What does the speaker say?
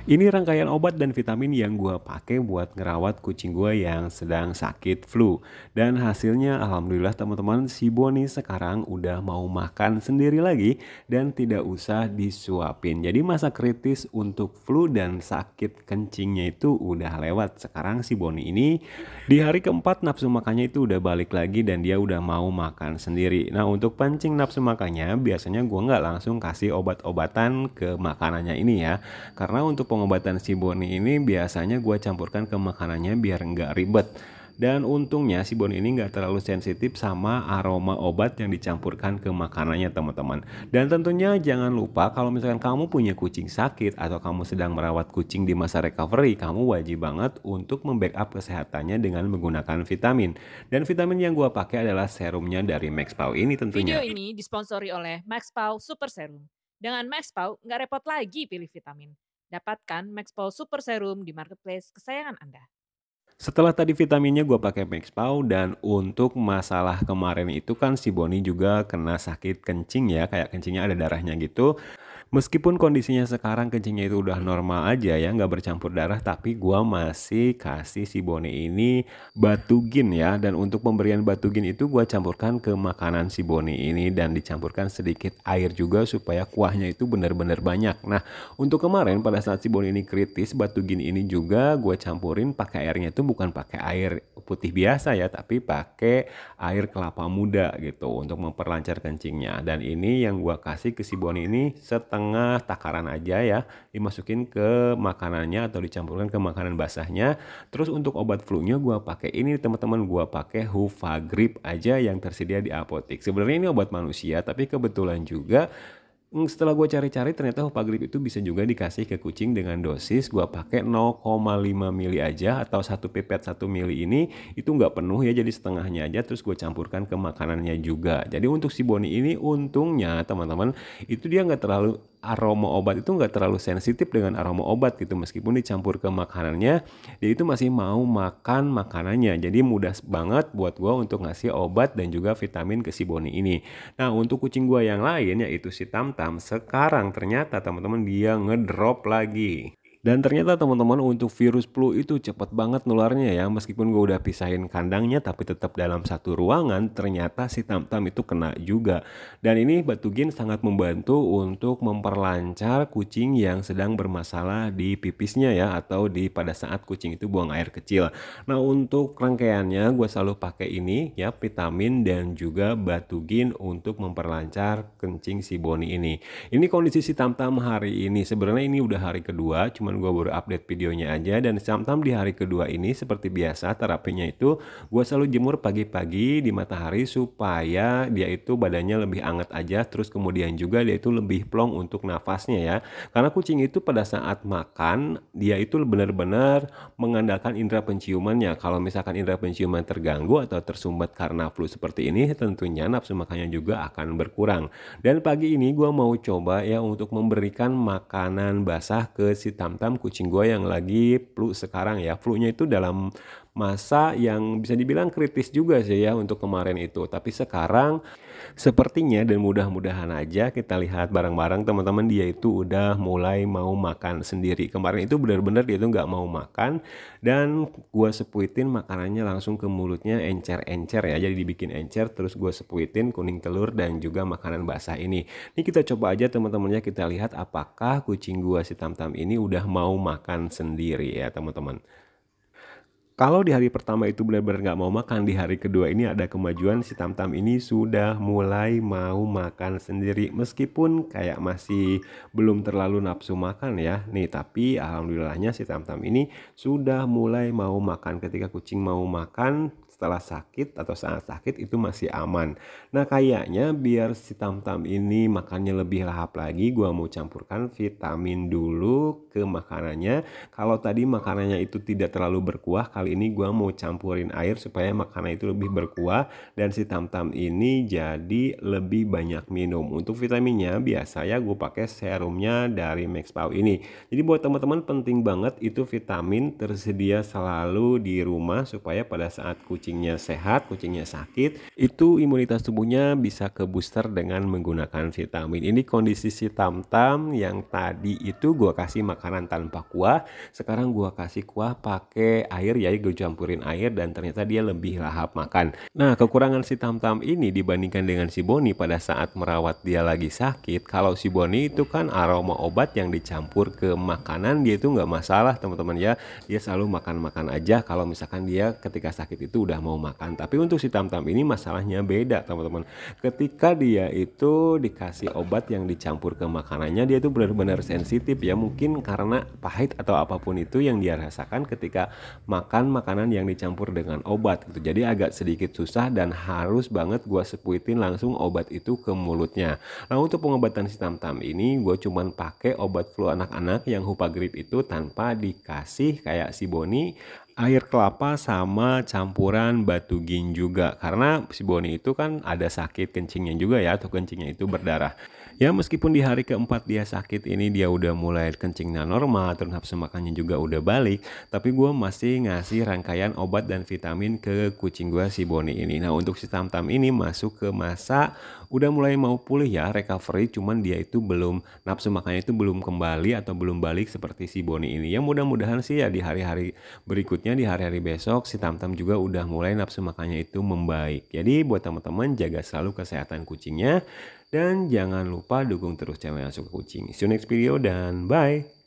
Ini rangkaian obat dan vitamin yang gua pakai buat ngerawat kucing gua yang sedang sakit flu. Dan hasilnya alhamdulillah teman-teman, si Boni sekarang udah mau makan sendiri lagi dan tidak usah disuapin. Jadi masa kritis untuk flu dan sakit kencingnya itu udah lewat. Sekarang si Boni ini di hari keempat nafsu makannya itu udah balik lagi dan dia udah mau makan sendiri. Nah, untuk pancing nafsu makannya biasanya gua nggak langsung kasih obat-obatan ke makanannya ini ya. Karena untuk pengobatan si Boni ini biasanya gue campurkan ke makanannya biar nggak ribet. Dan untungnya si Boni ini nggak terlalu sensitif sama aroma obat yang dicampurkan ke makanannya teman-teman. Dan tentunya jangan lupa kalau misalkan kamu punya kucing sakit atau kamu sedang merawat kucing di masa recovery, kamu wajib banget untuk membackup kesehatannya dengan menggunakan vitamin. Dan vitamin yang gue pakai adalah serumnya dari Maxpau ini Video tentunya. ini disponsori oleh MaxPow Super Serum. Dengan MaxPow, nggak repot lagi pilih vitamin. Dapatkan MaxPow Super Serum di marketplace kesayangan Anda. Setelah tadi vitaminnya gue pakai Maxpau dan untuk masalah kemarin itu kan si Boni juga kena sakit kencing ya, kayak kencingnya ada darahnya gitu. Meskipun kondisinya sekarang kencingnya itu udah normal aja ya, nggak bercampur darah, tapi gua masih kasih si Boni ini Batugin ya. Dan untuk pemberian Batugin itu gua campurkan ke makanan si Boni ini dan dicampurkan sedikit air juga supaya kuahnya itu benar-benar banyak. Nah, untuk kemarin pada saat si Boni ini kritis, Batugin ini juga gua campurin pakai airnya itu bukan pakai air putih biasa ya, tapi pakai air kelapa muda gitu untuk memperlancar kencingnya. Dan ini yang gua kasih ke si Boni ini setengah takaran aja ya, dimasukin ke makanannya atau dicampurkan ke makanan basahnya. Terus untuk obat flu-nya gua pakai ini teman-teman, gua pakai Huvagrip aja yang tersedia di apotek. Sebenarnya ini obat manusia, tapi kebetulan juga setelah gue cari-cari ternyata Hupagrip itu bisa juga dikasih ke kucing dengan dosis gue pakai 0,5 mili aja atau satu pipet 1 mili ini itu nggak penuh ya, jadi setengahnya aja terus gue campurkan ke makanannya juga. Jadi untuk si Boni ini untungnya teman-teman itu dia nggak terlalu aroma obat itu nggak terlalu sensitif dengan aroma obat gitu, meskipun dicampur ke makanannya dia itu masih mau makan makanannya. Jadi mudah banget buat gue untuk ngasih obat dan juga vitamin ke si Boni ini. Nah, untuk kucing gua yang lain yaitu si Tamtam, sekarang ternyata teman-teman dia ngedrop lagi. Dan ternyata teman-teman untuk virus flu itu cepet banget nularnya ya. Meskipun gue udah pisahin kandangnya tapi tetap dalam satu ruangan, ternyata si Tamtam itu kena juga. Dan ini Batugin sangat membantu untuk memperlancar kucing yang sedang bermasalah di pipisnya ya, atau di pada saat kucing itu buang air kecil. Nah, untuk rangkaiannya gue selalu pakai ini ya, vitamin dan juga Batugin untuk memperlancar kencing si Boni ini. Ini kondisi si Tamtam hari ini. Sebenarnya ini udah hari kedua, cuman gue baru update videonya aja. Dan si Tamtam di hari kedua ini seperti biasa terapinya itu gue selalu jemur pagi-pagi di matahari supaya dia itu badannya lebih hangat aja. Terus kemudian juga dia itu lebih plong untuk nafasnya ya. Karena kucing itu pada saat makan dia itu benar-benar mengandalkan indera penciumannya. Kalau misalkan indera penciuman terganggu atau tersumbat karena flu seperti ini, tentunya nafsu makannya juga akan berkurang. Dan pagi ini gue mau coba ya untuk memberikan makanan basah ke si Tamtam kucing gue yang lagi flu sekarang ya. Flu-nya itu dalam masa yang bisa dibilang kritis juga sih ya untuk kemarin itu. Tapi sekarang sepertinya dan mudah-mudahan aja kita lihat bareng-bareng teman-teman dia itu udah mulai mau makan sendiri. Kemarin itu benar-benar dia tuh nggak mau makan dan gua sepuitin makanannya langsung ke mulutnya encer-encer ya. Jadi dibikin encer terus gua sepuitin kuning telur dan juga makanan basah ini. Ini kita coba aja teman-temannya, kita lihat apakah kucing gua si Tamtam ini udah mau makan sendiri ya teman-teman. Kalau di hari pertama itu benar-benar nggak mau makan, di hari kedua ini ada kemajuan si Tamtam ini sudah mulai mau makan sendiri. Meskipun kayak masih belum terlalu nafsu makan ya. Nih, tapi alhamdulillahnya si Tamtam ini sudah mulai mau makan. Ketika kucing mau makan setelah sakit atau saat sakit itu masih aman. Nah, kayaknya biar si Tamtam ini makannya lebih lahap lagi, gua mau campurkan vitamin dulu ke makanannya. Kalau tadi makanannya itu tidak terlalu berkuah, kali ini gua mau campurin air supaya makanan itu lebih berkuah dan si Tamtam ini jadi lebih banyak minum. Untuk vitaminnya biasa ya gue pakai serumnya dari Maxpau ini. Jadi buat teman-teman penting banget itu vitamin tersedia selalu di rumah supaya pada saat kucing kucingnya sehat, kucingnya sakit, itu imunitas tubuhnya bisa ke booster dengan menggunakan vitamin. Ini kondisi si Tamtam yang tadi itu gua kasih makanan tanpa kuah, sekarang gua kasih kuah pakai air ya, gue campurin air dan ternyata dia lebih lahap makan. Nah, kekurangan si Tamtam ini dibandingkan dengan si Boni pada saat merawat dia lagi sakit, kalau si Boni itu kan aroma obat yang dicampur ke makanan dia itu nggak masalah teman-teman ya, dia selalu makan-makan aja kalau misalkan dia ketika sakit itu udah mau makan. Tapi untuk si Tamtam ini masalahnya beda teman-teman, ketika dia itu dikasih obat yang dicampur ke makanannya dia itu benar-benar sensitif ya, mungkin karena pahit atau apapun itu yang dia rasakan ketika makan makanan yang dicampur dengan obat gitu. Jadi agak sedikit susah dan harus banget gua sepuitin langsung obat itu ke mulutnya. Nah, untuk pengobatan si Tamtam ini gue cuman pakai obat flu anak-anak yang Hupagrip itu tanpa dikasih kayak si Boni air kelapa sama campuran batu gin juga, karena si Boni itu kan ada sakit kencingnya juga ya, atau kencingnya itu berdarah. Ya meskipun di hari keempat dia sakit ini dia udah mulai kencingnya normal, terus nafsu makannya juga udah balik, tapi gue masih ngasih rangkaian obat dan vitamin ke kucing gue si Boni ini. Nah, untuk si Tamtam ini masuk ke masa udah mulai mau pulih ya, recovery, cuman dia itu belum, nafsu makannya itu belum kembali atau belum balik seperti si Boni ini. Ya mudah-mudahan sih ya di hari-hari berikutnya, di hari-hari besok si Tamtam juga udah mulai nafsu makannya itu membaik. Jadi buat teman-teman jaga selalu kesehatan kucingnya dan jangan lupa dukung terus channel Suka Kucing. See you next video dan bye.